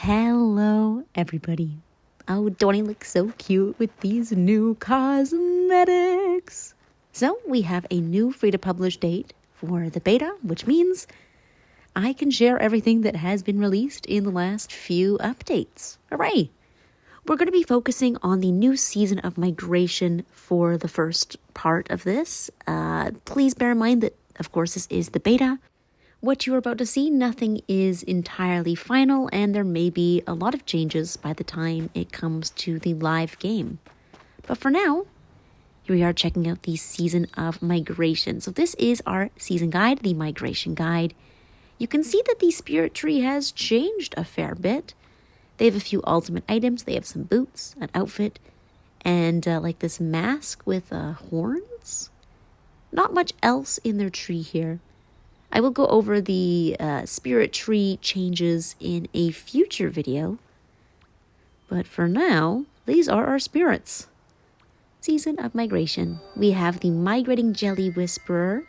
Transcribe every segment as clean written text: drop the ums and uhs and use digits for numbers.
Hello, everybody. Oh, don't he look so cute with these new cosmetics? So we have a new free-to-publish date for the beta, which means I can share everything that has been released in the last few updates. Hooray! We're going to be focusing on the new season of migration for the first part of this. Please bear in mind that, of course, this is the beta. What you're about to see, nothing is entirely final, and there may be a lot of changes by the time it comes to the live game. But for now, here we are checking out the season of migration. So this is our season guide, the migration guide. You can see that the spirit tree has changed a fair bit. They have a few ultimate items. They have some boots, an outfit, and like this mask with horns. Not much else in their tree here. I will go over the spirit tree changes in a future video. But for now, these are our spirits. Season of migration. We have the migrating jelly whisperer.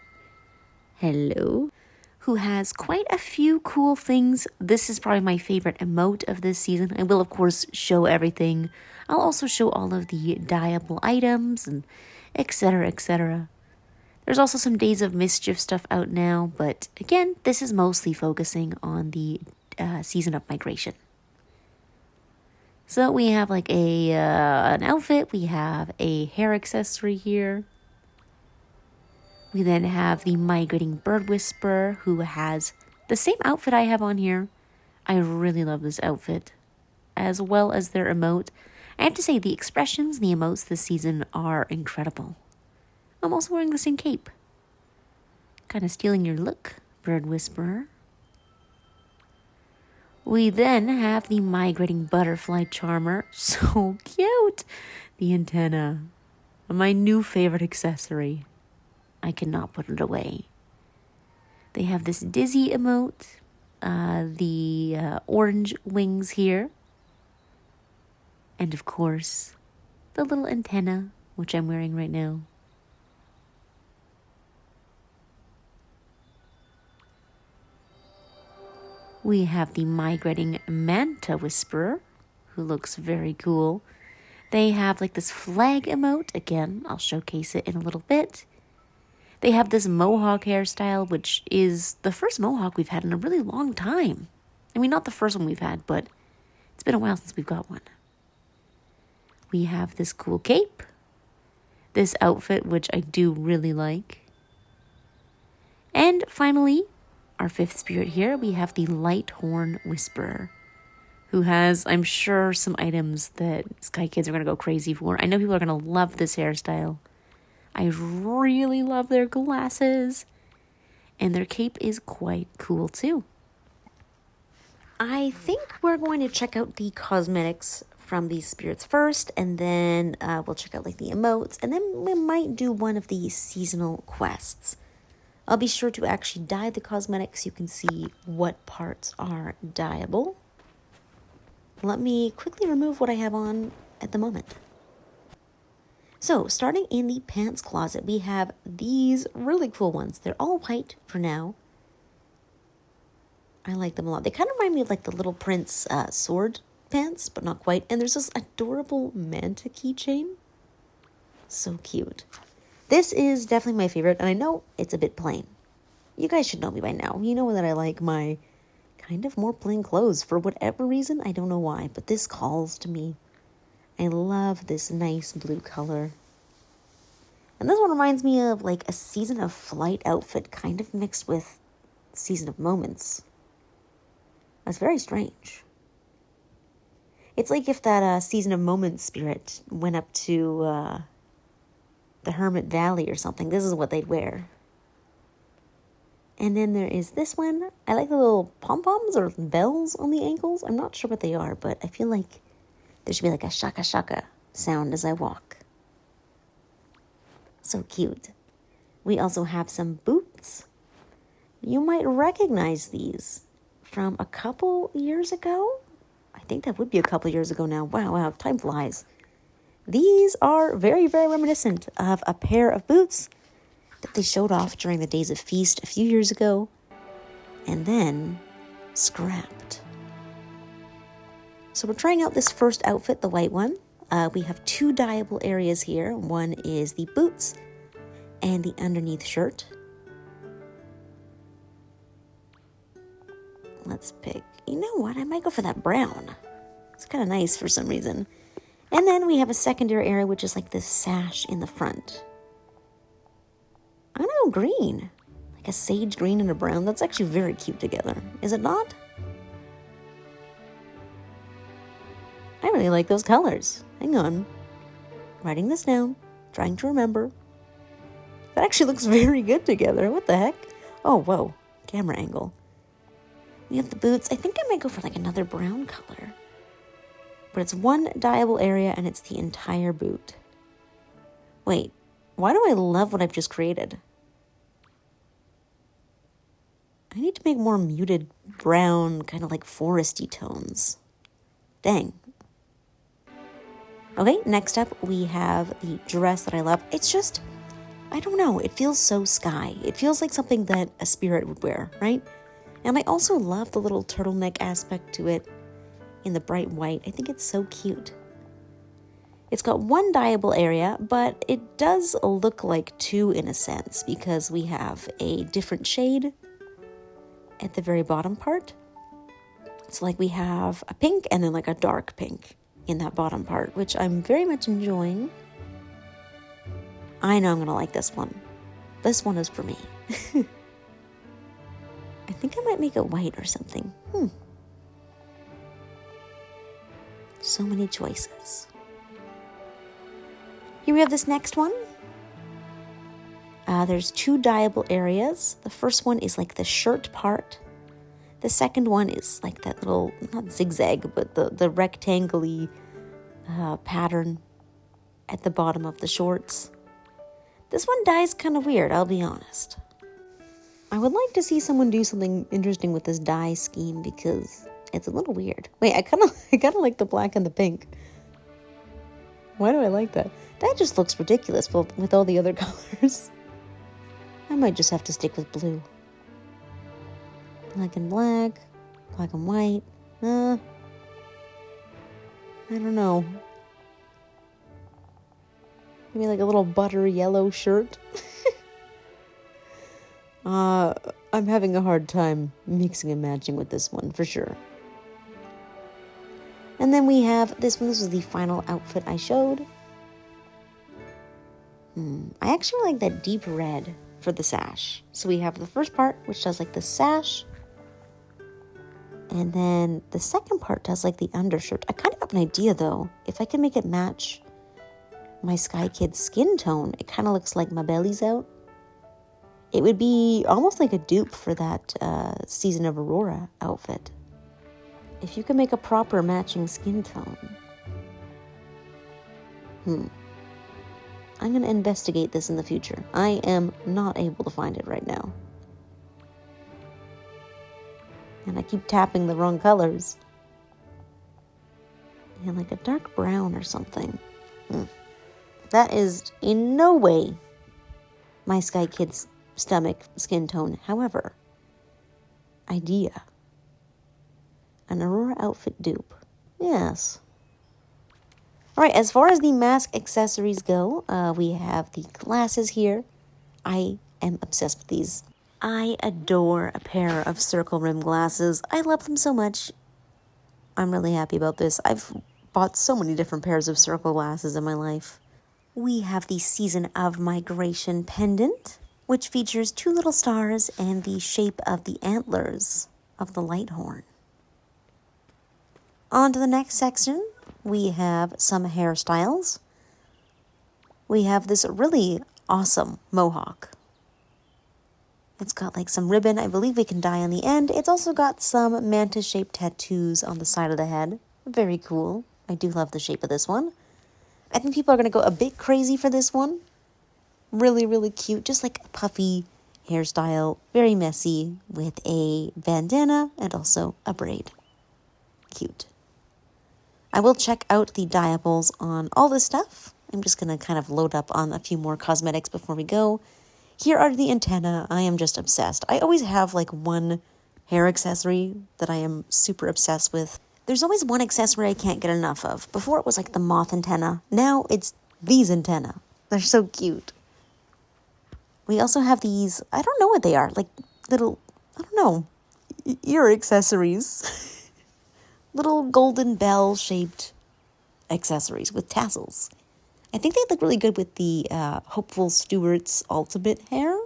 Hello. Who has quite a few cool things. This is probably my favorite emote of this season. I will, of course, show everything. I'll also show all of the dyeable items and etc., etc. There's also some Days of Mischief stuff out now, but again, this is mostly focusing on the season of migration. So we have like an outfit, we have a hair accessory here. We then have the migrating bird whisperer who has the same outfit I have on here. I really love this outfit, as well as their emote. I have to say the expressions, the emotes this season are incredible. I'm also wearing the same cape. Kind of stealing your look, bird whisperer. We then have the migrating butterfly charmer. So cute. The antenna. My new favorite accessory. I cannot put it away. They have this dizzy emote. The orange wings here. And of course, the little antenna, which I'm wearing right now. We have the migrating manta whisperer, who looks very cool. They have like this flag emote. Again, I'll showcase it in a little bit. They have this mohawk hairstyle, which is the first mohawk we've had in a really long time. I mean, not the first one we've had, but it's been a while since we've got one. We have this cool cape. This outfit, which I do really like. And finally, our fifth spirit here, we have the light horn whisperer, who has, I'm sure, some items that Sky Kids are going to go crazy for. I know people are going to love this hairstyle. I really love their glasses. And their cape is quite cool too. I think we're going to check out the cosmetics from these spirits first, and then we'll check out like the emotes, and then we might do one of the seasonal quests. I'll be sure to actually dye the cosmetics so you can see what parts are dyeable. Let me quickly remove what I have on at the moment. So, starting in the pants closet, we have these really cool ones. They're all white for now. I like them a lot. They kind of remind me of like the Little Prince sword pants, but not quite. And there's this adorable manta keychain. So cute. This is definitely my favorite, and I know it's a bit plain. You guys should know me by now. You know that I like my kind of more plain clothes for whatever reason. I don't know why, but this calls to me. I love this nice blue color. And this one reminds me of like a Season of Flight outfit, kind of mixed with Season of Moments. That's very strange. It's like if that Season of Moments spirit went up to the Hermit Valley or something. This is what they'd wear. And then there is this one. I like the little pom-poms or bells on the ankles. I'm not sure what they are, but I feel like there should be like a shaka shaka sound as I walk. So cute. We also have some boots. You might recognize these from a couple years ago. I think that would be a couple years ago now. Wow, time flies. These are very, very reminiscent of a pair of boots that they showed off during the Days of Feast a few years ago and then scrapped. So we're trying out this first outfit, the white one. We have 2 dyeable areas here. One is the boots and the underneath shirt. Let's pick, you know what, I might go for that brown. It's kind of nice for some reason. And then we have a secondary area, which is like this sash in the front. I'm gonna go green. Like a sage green and a brown. That's actually very cute together. Is it not? I really like those colors. Hang on. Writing this down. Trying to remember. That actually looks very good together. What the heck? Oh, whoa. Camera angle. We have the boots. I think I might go for like another brown color. But it's 1 dyeable area and it's the entire boot. Wait. Why do I love what I've just created? I need to make more muted brown, kind of like foresty tones. Dang. Okay, next up we have the dress that I love. It's just, I don't know, it feels so sky. It feels like something that a spirit would wear, right? And I also love the little turtleneck aspect to it in the bright white. I think it's so cute. It's got 1 dyeable area, but it does look like 2 in a sense because we have a different shade at the very bottom part. It's like we have a pink and then like a dark pink in that bottom part, which I'm very much enjoying. I know I'm going to like this one. This one is for me. I think I might make it white or something. So many choices. Here we have this next one. There's 2 dyeable areas. The first one is like the shirt part. The second one is like that little, not zigzag, but the rectangle-y pattern at the bottom of the shorts. This one dyes kind of weird, I'll be honest. I would like to see someone do something interesting with this dye scheme because it's a little weird. Wait, I kind of like the black and the pink. Why do I like that? That just looks ridiculous with all the other colors. I might just have to stick with blue. Black and black, black and white. I don't know. Maybe like a little butter yellow shirt. I'm having a hard time mixing and matching with this one for sure. And then we have this one. This was the final outfit I showed. I actually like that deep red for the sash. So we have the first part, which does like the sash. And then the second part does like the undershirt. I kind of have an idea though. If I can make it match my Sky Kid's skin tone, it kind of looks like my belly's out. It would be almost like a dupe for that Season of Aurora outfit. If you can make a proper matching skin tone. I'm going to investigate this in the future. I am not able to find it right now. And I keep tapping the wrong colors. And like a dark brown or something. That is in no way my Sky Kid's stomach skin tone. However, idea. An Aurora outfit dupe. Yes. Alright, as far as the mask accessories go, we have the glasses here. I am obsessed with these. I adore a pair of circle rim glasses. I love them so much. I'm really happy about this. I've bought so many different pairs of circle glasses in my life. We have the Season of Migration pendant, which features 2 little stars and the shape of the antlers of the Lighthorn. On to the next section, we have some hairstyles. We have this really awesome mohawk. It's got like some ribbon. I believe we can dye on the end. It's also got some mantis-shaped tattoos on the side of the head. Very cool. I do love the shape of this one. I think people are going to go a bit crazy for this one. Really, really cute. Just like a puffy hairstyle. Very messy with a bandana and also a braid. Cute. I will check out the dyeables on all this stuff. I'm just going to kind of load up on a few more cosmetics before we go. Here are the antennae. I am just obsessed. I always have like one hair accessory that I am super obsessed with. There's always one accessory I can't get enough of. Before it was like the moth antenna. Now it's these antenna. They're so cute. We also have these, I don't know what they are, like little, I don't know, ear accessories. Little golden bell shaped accessories with tassels. I think they look really good with the Hopeful Stewart's Ultimate hair.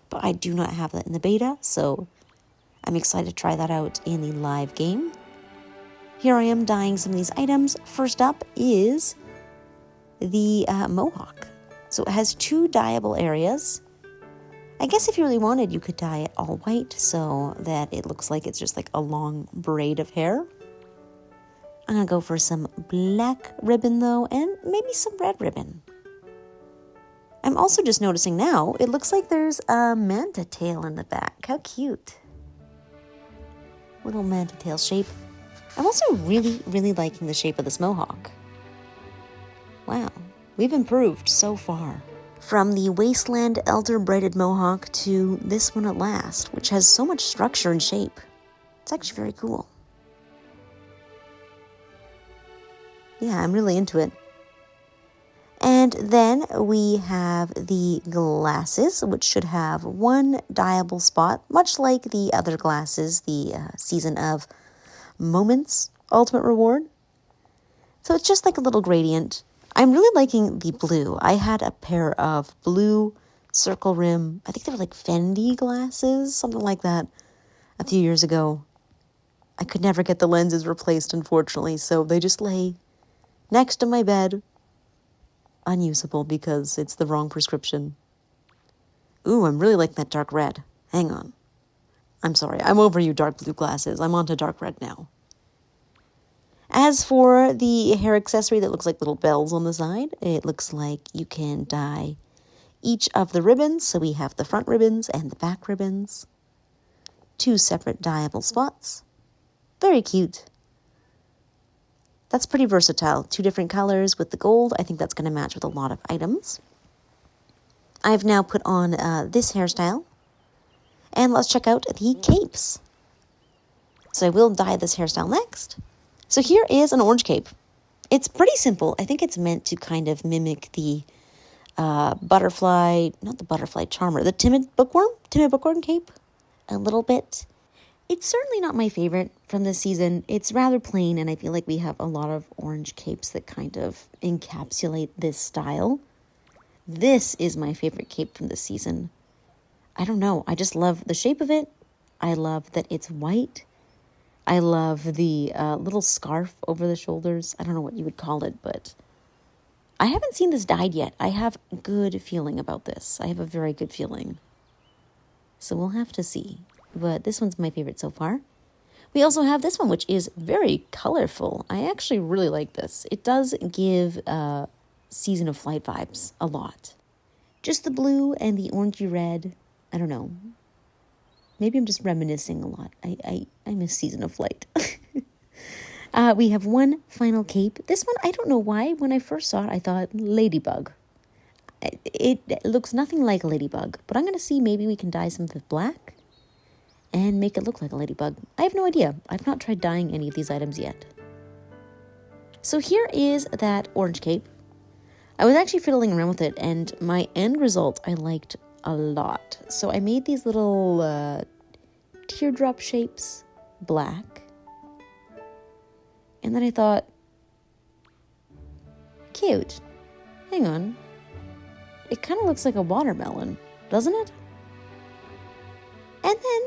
But I do not have that in the beta, so I'm excited to try that out in the live game. Here I am dyeing some of these items. First up is the mohawk. So it has 2 dyeable areas. I guess if you really wanted, you could dye it all white so that it looks like it's just like a long braid of hair. I'm going to go for some black ribbon though, and maybe some red ribbon. I'm also just noticing now, it looks like there's a manta tail in the back. How cute. Little manta tail shape. I'm also really, really liking the shape of this mohawk. Wow, we've improved so far. From the Wasteland Elder Braided Mohawk to this one at last, which has so much structure and shape. It's actually very cool. Yeah, I'm really into it. And then we have the glasses, which should have 1 dyeable spot, much like the other glasses, the Season of Moments Ultimate Reward. So it's just like a little gradient. I'm really liking the blue. I had a pair of blue circle rim, I think they were like Fendi glasses, something like that, a few years ago. I could never get the lenses replaced, unfortunately, so they just lay next to my bed, unusable because it's the wrong prescription. Ooh, I'm really liking that dark red. Hang on. I'm sorry, I'm over you dark blue glasses. I'm on to dark red now. As for the hair accessory that looks like little bells on the side, it looks like you can dye each of the ribbons. So we have the front ribbons and the back ribbons. 2 separate dyeable spots. Very cute. That's pretty versatile. 2 different colors with the gold. I think that's going to match with a lot of items. I've now put on this hairstyle. And let's check out the capes. So I will dye this hairstyle next. So here is an orange cape. It's pretty simple. I think it's meant to kind of mimic the butterfly, not the butterfly charmer, the timid bookworm cape a little bit. It's certainly not my favorite from this season. It's rather plain, and I feel like we have a lot of orange capes that kind of encapsulate this style. This is my favorite cape from this season. I don't know. I just love the shape of it. I love that it's white. I love the little scarf over the shoulders. I don't know what you would call it, but I haven't seen this dyed yet. I have a good feeling about this. I have a very good feeling. So we'll have to see. But this one's my favorite so far. We also have this one, which is very colorful. I actually really like this. It does give Season of Flight vibes a lot. Just the blue and the orangey red. I don't know. Maybe I'm just reminiscing a lot. I miss Season of Flight. We have one final cape. This one, I don't know why. When I first saw it, I thought ladybug. It looks nothing like a ladybug. But I'm going to see maybe we can dye some of it black and make it look like a ladybug. I have no idea. I've not tried dyeing any of these items yet. So here is that orange cape. I was actually fiddling around with it, and my end result I liked a lot. So I made these little teardrop shapes black. And then I thought, cute. Hang on. It kind of looks like a watermelon, doesn't it? And then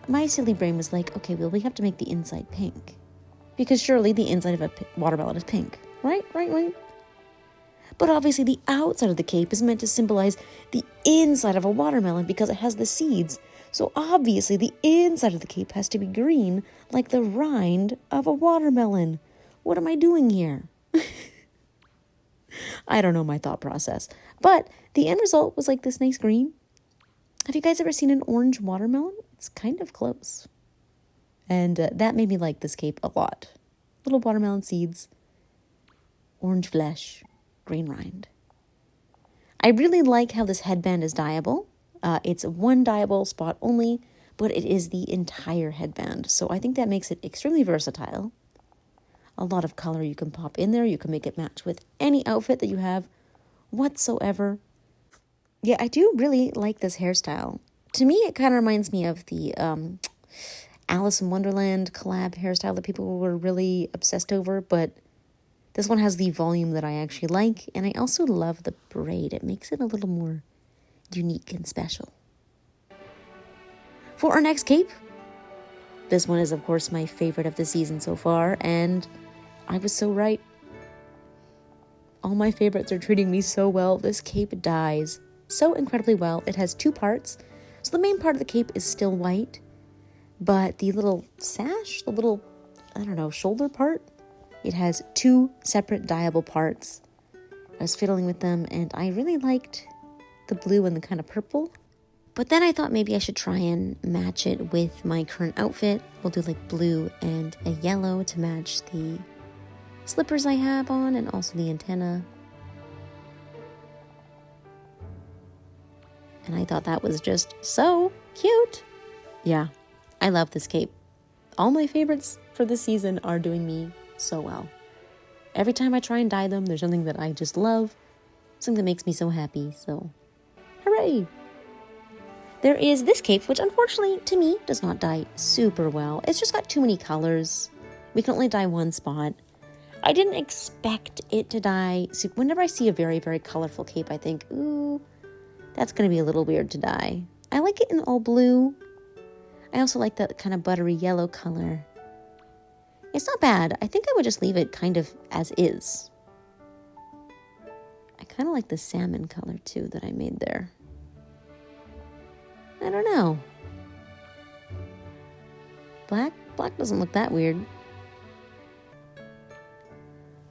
my silly brain was like, okay, well, we have to make the inside pink. Because surely the inside of a watermelon is pink. Right? But obviously the outside of the cape is meant to symbolize the inside of a watermelon because it has the seeds. So obviously the inside of the cape has to be green like the rind of a watermelon. What am I doing here? I don't know my thought process. But the end result was like this nice green. Have you guys ever seen an orange watermelon? It's kind of close. And that made me like this cape a lot. Little watermelon seeds, orange flesh, green rind. I really like how this headband is dyeable. It's one dyeable spot only, but it is the entire headband. So I think that makes it extremely versatile. a lot of color you can pop in there. You can make it match with any outfit that you have whatsoever. Yeah, I do really like this hairstyle. To me, it kind of reminds me of the Alice in Wonderland collab hairstyle that people were really obsessed over, but this one has the volume that I actually like, and I also love the braid. It makes it a little more unique and special. For our next cape, this one is, of course, my favorite of the season so far, and I was so right. All my favorites are treating me so well. This cape dyes so incredibly well. It has 2 parts. So the main part of the cape is still white, but the little sash, the little, shoulder part, it has 2 separate dyeable parts. I was fiddling with them, and I really liked the blue and the kind of purple. But then I thought maybe I should try and match it with my current outfit. We'll do like blue and a yellow to match the slippers I have on and also the antenna. And I thought that was just so cute. Yeah, I love this cape. All my favorites for this season are doing me so well. Every time I try and dye them, there's something that I just love. Something that makes me so happy, so hooray! There is this cape, which unfortunately, to me, does not dye super well. It's just got too many colors. We can only dye one spot. I didn't expect it to dye. So whenever I see a very, very colorful cape, I think, ooh, that's going to be a little weird to dye. I like it in all blue. I also like that kind of buttery yellow color. It's not bad. I think I would just leave it kind of as is. I kind of like the salmon color, too, that I made there. I don't know. Black doesn't look that weird.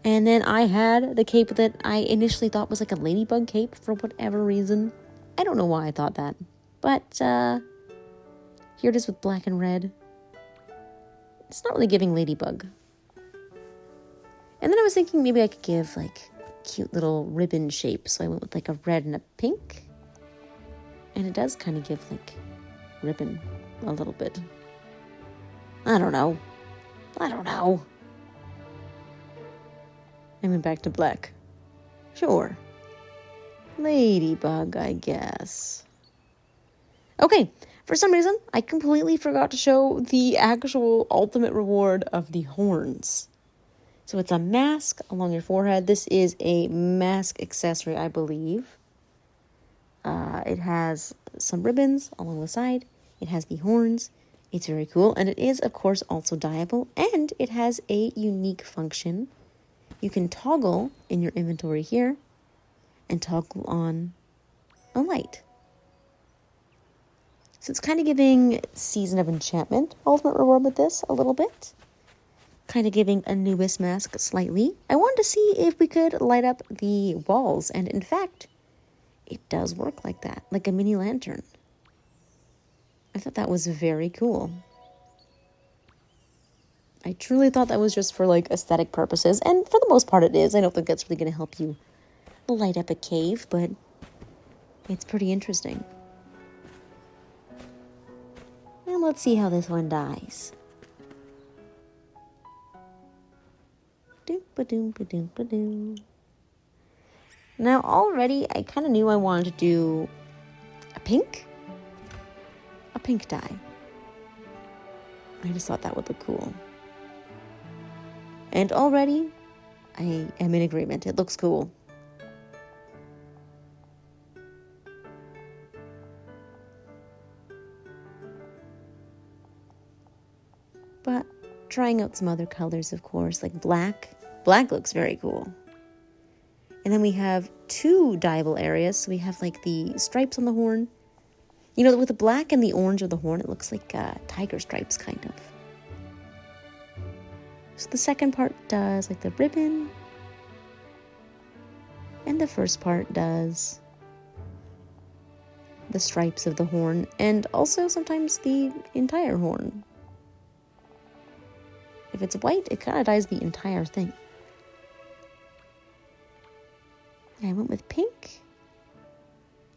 And then I had the cape that I initially thought was like a ladybug cape for whatever reason. I don't know why I thought that. But here it is with black and red. It's not really giving ladybug. And then I was thinking maybe I could give like cute little ribbon shape. So I went with like a red and a pink. And it does kind of give like ribbon a little bit. I don't know. I went back to black. Sure. Ladybug, I guess. Okay, for some reason, I completely forgot to show the actual ultimate reward of the horns. So it's a mask along your forehead. This is a mask accessory, I believe. It has some ribbons along the side. It has the horns. It's very cool. And it is, of course, also dyeable. And it has a unique function. You can toggle in your inventory here and toggle on a light. So it's kind of giving Season of Enchantment ultimate reward with this a little bit. Kind of giving Anubis mask slightly. I wanted to see if we could light up the walls. And in fact, it does work like that, like a mini lantern. I thought that was very cool. I truly thought that was just for like aesthetic purposes, and for the most part it is. I don't think that's really going to help you light up a cave, but it's pretty interesting. And let's see how this one dies. Doom-ba-doom-ba-doom-ba-doom. Now already I kind of knew I wanted to do a pink dye. I just thought that would look cool. And already I am in agreement. It looks cool. But trying out some other colors, of course, like black. Black looks very cool. And then we have 2 dyeable areas. So we have like the stripes on the horn. You know, with the black and the orange of the horn, it looks like tiger stripes, kind of. So the second part does like the ribbon. And the first part does the stripes of the horn. And also sometimes the entire horn. If it's white, it kind of dyes the entire thing. I went with pink.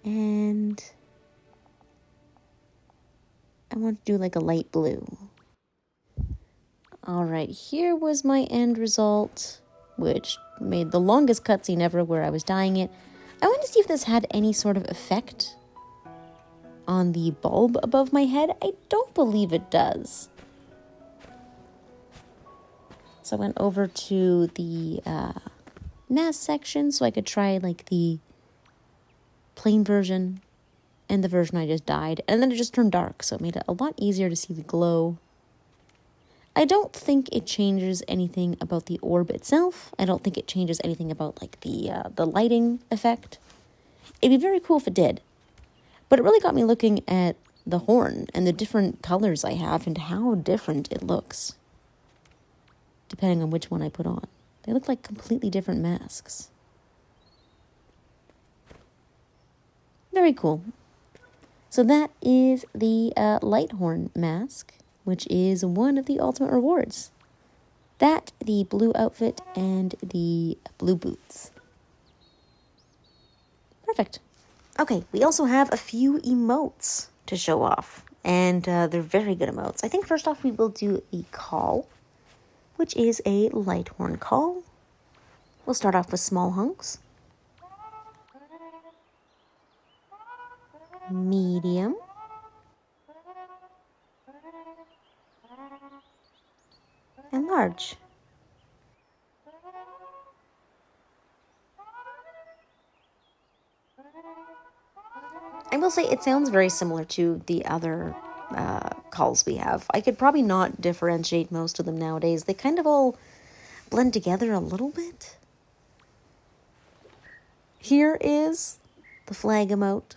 And I want to do like a light blue. All right, here was my end result, which made the longest cutscene ever where I was dyeing it. I wanted to see if this had any sort of effect on the bulb above my head. I don't believe it does. So I went over to the mask section so I could try like the plain version and the version I just dyed. And then it just turned dark, so it made it a lot easier to see the glow. I don't think it changes anything about the orb itself. I don't think it changes anything about like the lighting effect. It'd be very cool if it did. But it really got me looking at the horn and the different colors I have and how different it looks, depending on which one I put on. They look like completely different masks. Very cool. So that is the light horn mask, which is one of the ultimate rewards. That, the blue outfit, and the blue boots. Perfect. Okay, we also have a few emotes to show off, and they're very good emotes. I think first off we will do the call, which is a light horn call. We'll start off with small hunks, medium, and large. I will say it sounds very similar to the other calls we have. I could probably not differentiate most of them nowadays. They kind of all blend together a little bit. Here is the flag emote.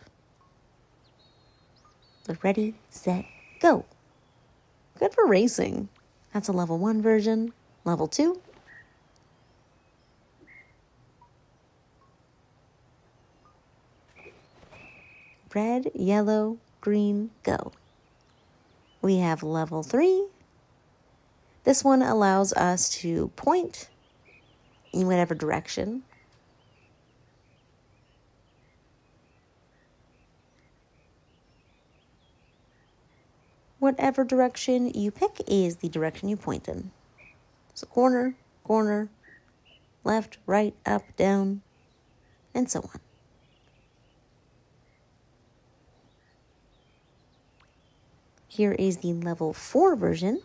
So ready, set, go. Good for racing. That's a level 1 version. Level 2. Red, yellow, green, go. We have level 3. This one allows us to point in whatever direction. Whatever direction you pick is the direction you point in. So corner, corner, left, right, up, down, and so on. Here is the level 4 version.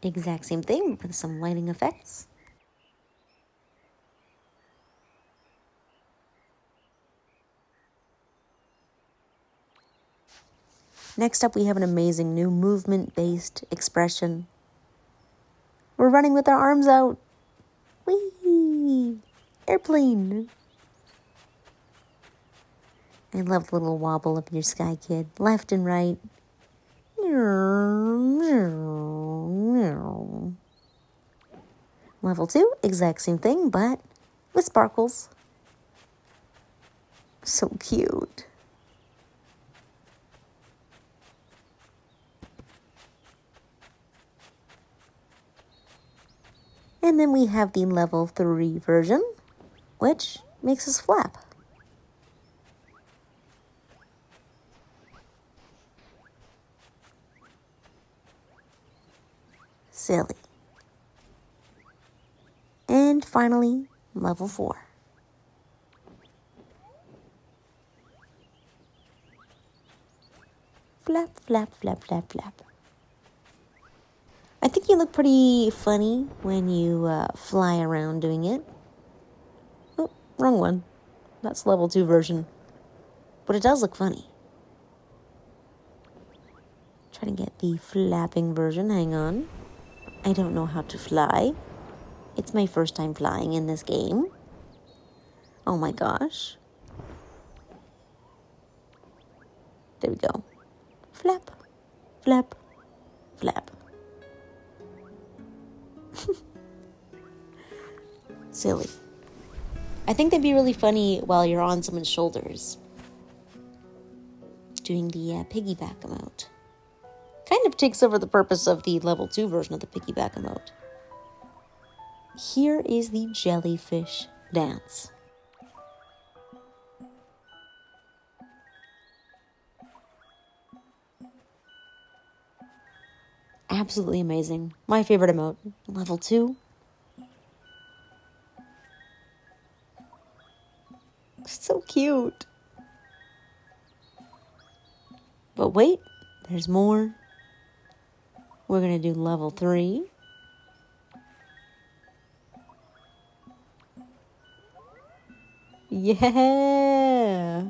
Exact same thing with some lighting effects. Next up, we have an amazing new movement-based expression. We're running with our arms out. Whee! Airplane! I love the little wobble of your Sky Kid, left and right. Level 2, exact same thing, but with sparkles. So cute. And then we have the level 3 version, which makes us flap. Silly. And finally, level 4. Flap, flap, flap, flap, flap. I think you look pretty funny when you fly around doing it. Oh, wrong one. That's level 2 version. But it does look funny. Try to get the flapping version. Hang on. I don't know how to fly. It's my first time flying in this game. Oh my gosh. There we go. Flap, flap, flap. Silly. I think that'd be really funny while you're on someone's shoulders. Doing the piggyback emote. Kind of takes over the purpose of the level 2 version of the piggyback emote. Here is the jellyfish dance. absolutely amazing. My favorite emote. Level 2. So cute. But wait, there's more. We're going to do level 3. Yeah.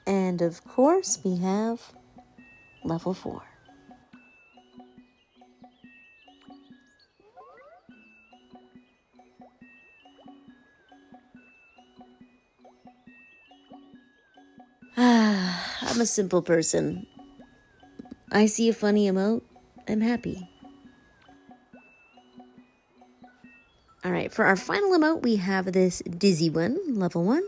And of course, we have level 4. I'm a simple person. I see a funny emote, I'm happy. Alright, for our final emote, we have this dizzy one, level 1.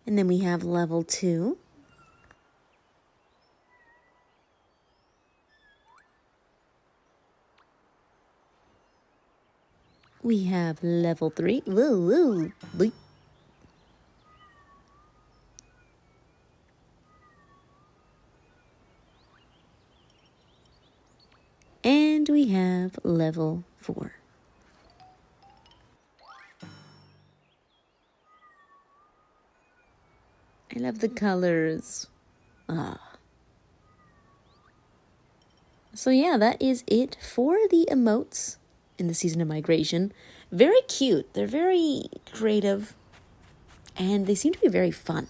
And then we have level 2. We have level 3. Woo, woo, bleep. And we have level 4. I love the colors. So yeah, that is it for the emotes in the Season of Migration. Very cute. They're very creative. And they seem to be very fun.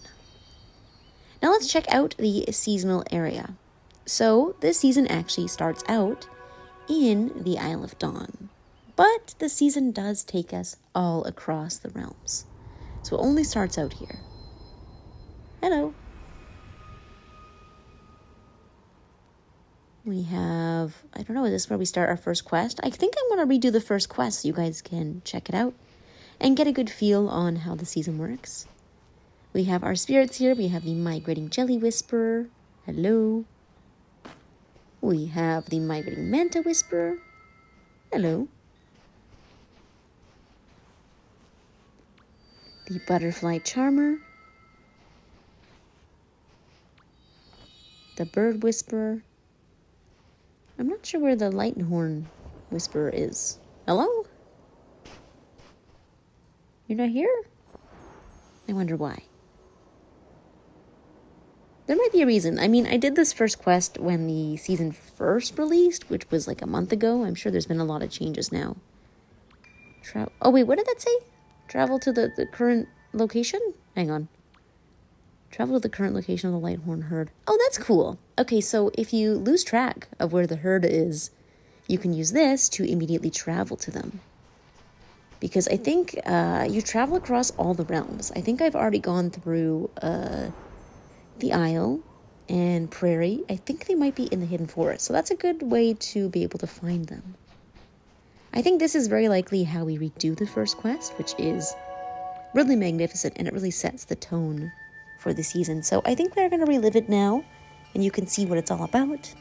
Now let's check out the seasonal area. So this season actually starts out in the Isle of Dawn. But the season does take us all across the realms. So it only starts out here. Hello. We have, I don't know, is this where we start our first quest? I think I'm going to redo the first quest so you guys can check it out and get a good feel on how the season works. We have our spirits here. We have the Migrating Jelly Whisperer. Hello. We have the Migrating Manta Whisperer. Hello. The Butterfly Charmer. The Bird Whisperer. I'm not sure where the Lighthorn Whisperer is. Hello? You're not here? I wonder why. There might be a reason. I mean, I did this first quest when the season first released, which was like a month ago. I'm sure there's been a lot of changes now. Oh, wait, what did that say? Travel to the current location? Hang on. Travel to the current location of the Lighthorn herd. Oh, that's cool. Okay, so if you lose track of where the herd is, you can use this to immediately travel to them. Because I think you travel across all the realms. I think I've already gone through the Isle and Prairie. I think they might be in the Hidden Forest. So that's a good way to be able to find them. I think this is very likely how we redo the first quest, which is really magnificent, and it really sets the tone for the season. So I think we're going to relive it now, and you can see what it's all about.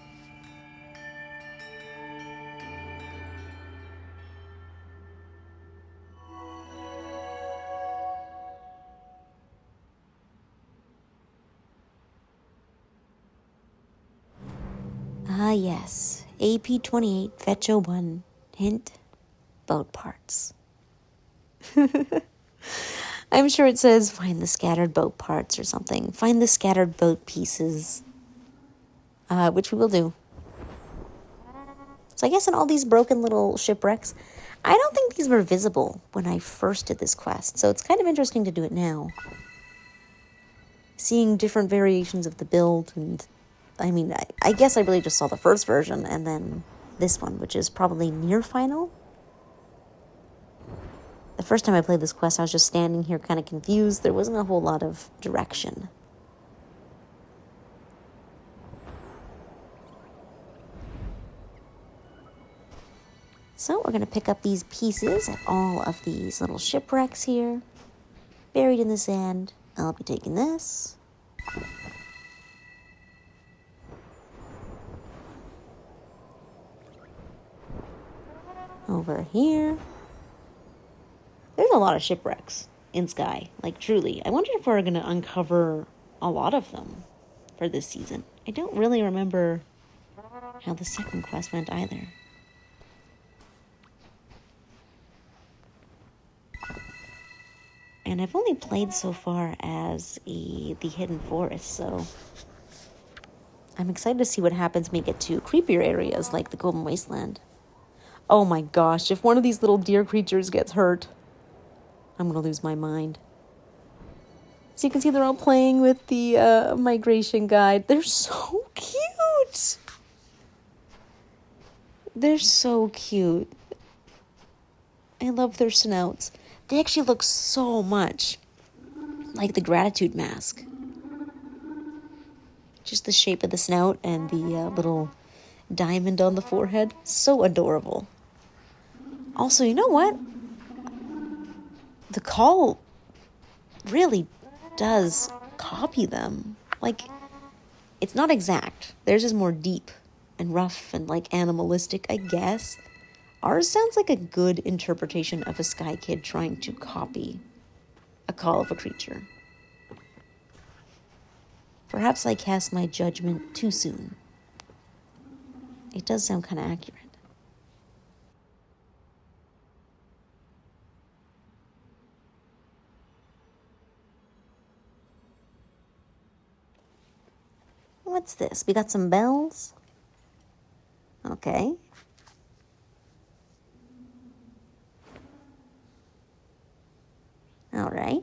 Ah yes, AP28 Fetch 01, hint, boat parts. I'm sure it says find the scattered boat parts or something. Find the scattered boat pieces, which we will do. So I guess in all these broken little shipwrecks, I don't think these were visible when I first did this quest. So it's kind of interesting to do it now. Seeing different variations of the build, and I mean, I guess I really just saw the first version and then this one, which is probably near final. The first time I played this quest, I was just standing here kind of confused. There wasn't a whole lot of direction. So we're going to pick up these pieces at all of these little shipwrecks here, buried in the sand. I'll be taking this. Over here. There's a lot of shipwrecks in Sky. Like, truly. I wonder if we're going to uncover a lot of them for this season. I don't really remember how the second quest went either. And I've only played so far as the Hidden Forest, so I'm excited to see what happens when we get to creepier areas like the Golden Wasteland. Oh my gosh, if one of these little deer creatures gets hurt, I'm going to lose my mind. So you can see they're all playing with the migration guide. They're so cute. They're so cute. I love their snouts. They actually look so much like the gratitude mask. Just the shape of the snout and the little diamond on the forehead. So adorable. Also, you know what? The call really does copy them. Like, it's not exact. Theirs is more deep and rough and like animalistic, I guess. Ours sounds like a good interpretation of a Sky Kid trying to copy a call of a creature. Perhaps I cast my judgment too soon. It does sound kind of accurate. What's this? We got some bells? Okay. All right.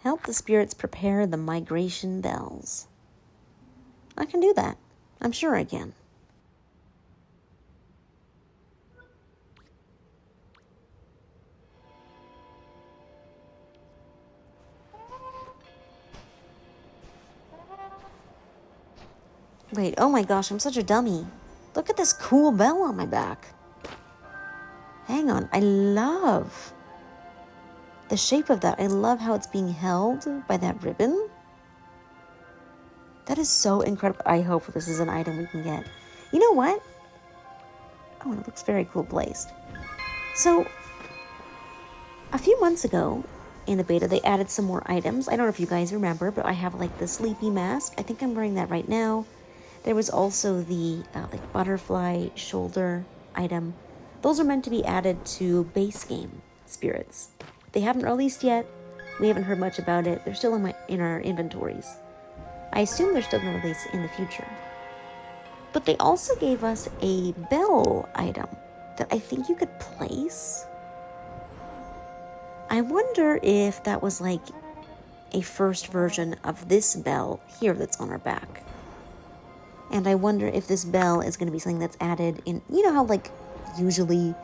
Help the spirits prepare the migration bells. I can do that. I'm sure I can. Wait, oh my gosh, I'm such a dummy. Look at this cool bell on my back. Hang on, I love the shape of that. I love how it's being held by that ribbon. That is so incredible. I hope this is an item we can get. You know what? Oh, it looks very cool placed. So, a few months ago in the beta, they added some more items. I don't know if you guys remember, but I have like the sleepy mask. I think I'm wearing that right now. There was also the like butterfly shoulder item. Those are meant to be added to base game spirits. They haven't released yet. We haven't heard much about it. They're still in our inventories. I assume they're still going to release in the future. But they also gave us a bell item that I think you could place. I wonder if that was like a first version of this bell here that's on our back. And I wonder if this bell is going to be something that's added in, you know how like usually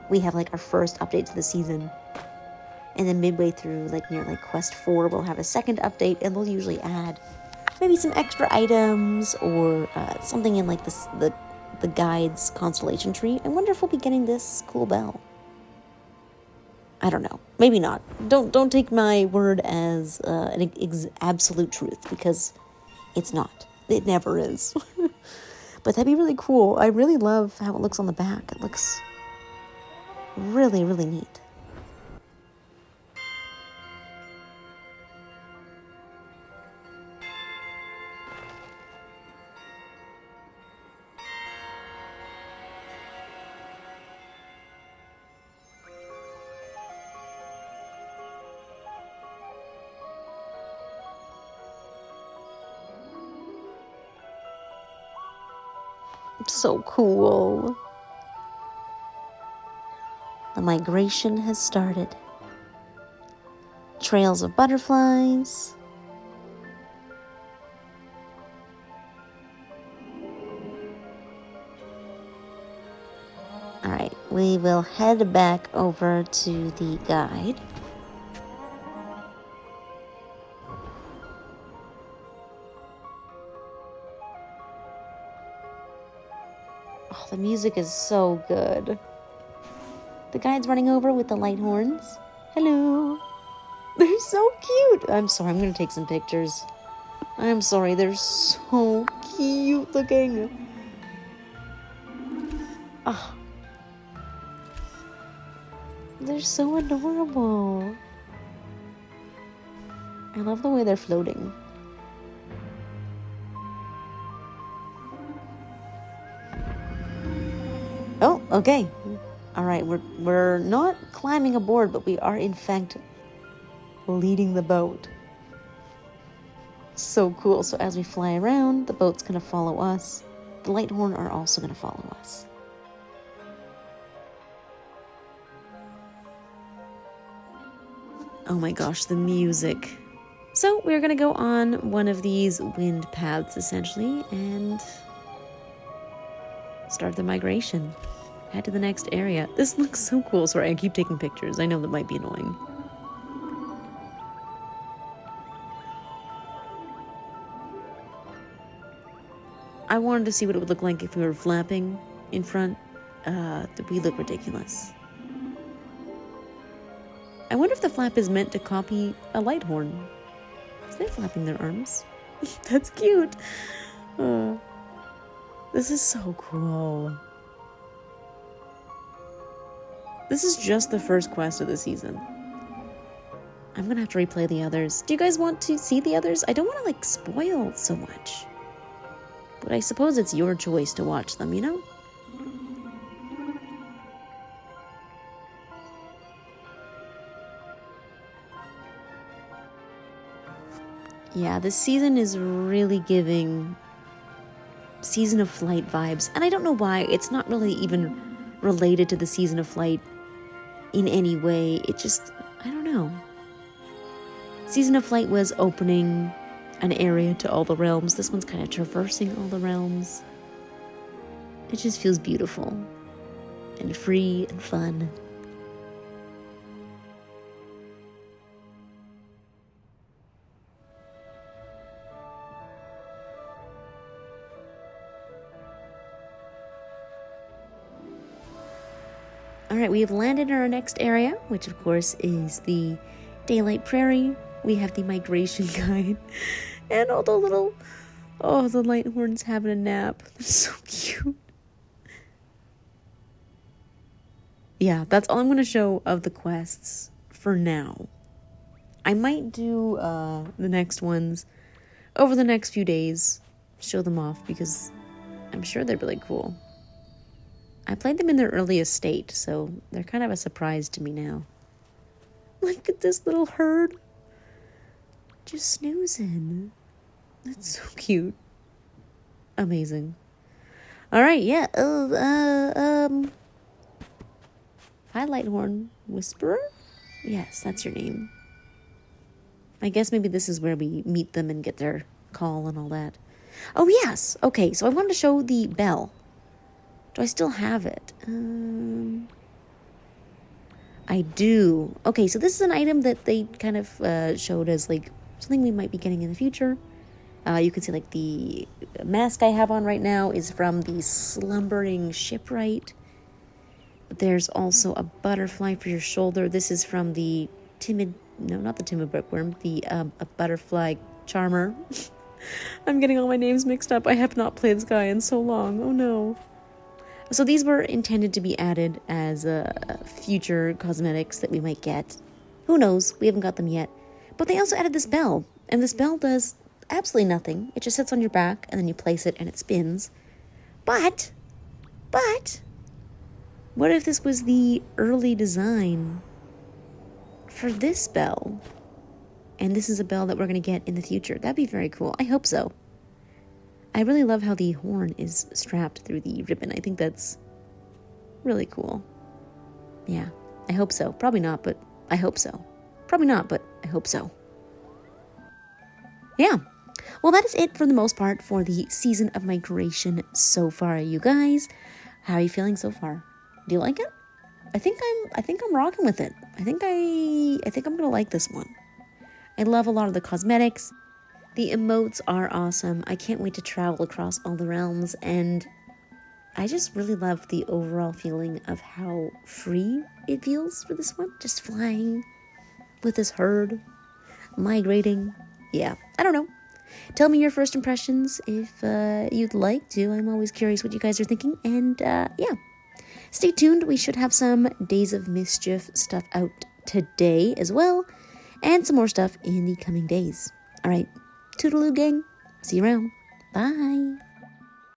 we have like our first update to the season, and then midway through like near like quest 4 we'll have a second update, and they'll usually add maybe some extra items or something in like this the guide's constellation tree. I wonder if we'll be getting this cool bell. I don't know. Maybe not. Don't take my word as an absolute truth, because it's not. It never is. But that'd be really cool. I really love how it looks on the back. It looks really, really neat. So cool. The migration has started. Trails of butterflies. All right, we will head back over to the guide. Oh, the music is so good. The guide's running over with the light horns. Hello. They're so cute. I'm sorry, I'm gonna take some pictures. I'm sorry, they're so cute looking. Ah, they're so adorable. I love the way they're floating. Oh, okay. All right, we're not climbing aboard, but we are in fact leading the boat. So cool. So as we fly around, the boat's gonna follow us. The Lighthorn are also gonna follow us. Oh my gosh, the music. So we're gonna go on one of these wind paths essentially and start the migration. Head to the next area. This looks so cool. Sorry, I keep taking pictures. I know that might be annoying. I wanted to see what it would look like if we were flapping in front. We look ridiculous. I wonder if the flap is meant to copy a Lighthorn. Is they flapping their arms? That's cute. This is so cool. This is just the first quest of the season. I'm gonna have to replay the others. Do you guys want to see the others? I don't want to spoil so much. But I suppose it's your choice to watch them, you know? Yeah, this season is really giving Season of Flight vibes. And I don't know why. It's not really even related to the Season of Flight in any way. It just, I don't know. Season of Flight was opening an area to all the realms. This one's kind of traversing all the realms. It just feels beautiful and free and fun. Alright, we have landed in our next area, which of course is the Daylight Prairie. We have the migration guide. And all the little... Oh, the Lighthorns having a nap. They're so cute. Yeah, that's all I'm going to show of the quests for now. I might do the next ones over the next few days. Show them off because I'm sure they're really cool. I played them in their earliest state, so they're kind of a surprise to me now. Look at this little herd. Just snoozing. That's so cute. Amazing. Alright, yeah. Hi, Lighthorn Whisperer? Yes, that's your name. I guess maybe this is where we meet them and get their call and all that. Oh, yes. Okay, so I wanted to show the bell. Do I still have it? I do. Okay, so this is an item that they kind of showed as something we might be getting in the future. You can see the mask I have on right now is from the Slumbering Shipwright. But there's also a butterfly for your shoulder. This is from the not the timid bookworm, a butterfly charmer. I'm getting all my names mixed up. I have not played this guy in so long. Oh no. So these were intended to be added as future cosmetics that we might get. Who knows? We haven't got them yet. But they also added this bell. And this bell does absolutely nothing. It just sits on your back and then you place it and it spins. But, what if this was the early design for this bell? And this is a bell that we're going to get in the future. That'd be very cool. I hope so. I really love how the horn is strapped through the ribbon. I think that's really cool. Yeah, I hope so. Probably not, but I hope so. Probably not, but I hope so. Yeah. Well, that is it for the most part for the Season of Migration so far, you guys. How are you feeling so far? Do you like it? I think I'm rocking with it. I think I'm gonna like this one. I love a lot of the cosmetics. The emotes are awesome. I can't wait to travel across all the realms, and I just really love the overall feeling of how free it feels for this one. Just flying with this herd migrating. Yeah, I don't know. Tell me your first impressions if you'd like to. I'm always curious what you guys are thinking. And yeah, stay tuned. We should have some Days of Mischief stuff out today as well. And some more stuff in the coming days. All right. Toodaloo, gang. See you around. Bye.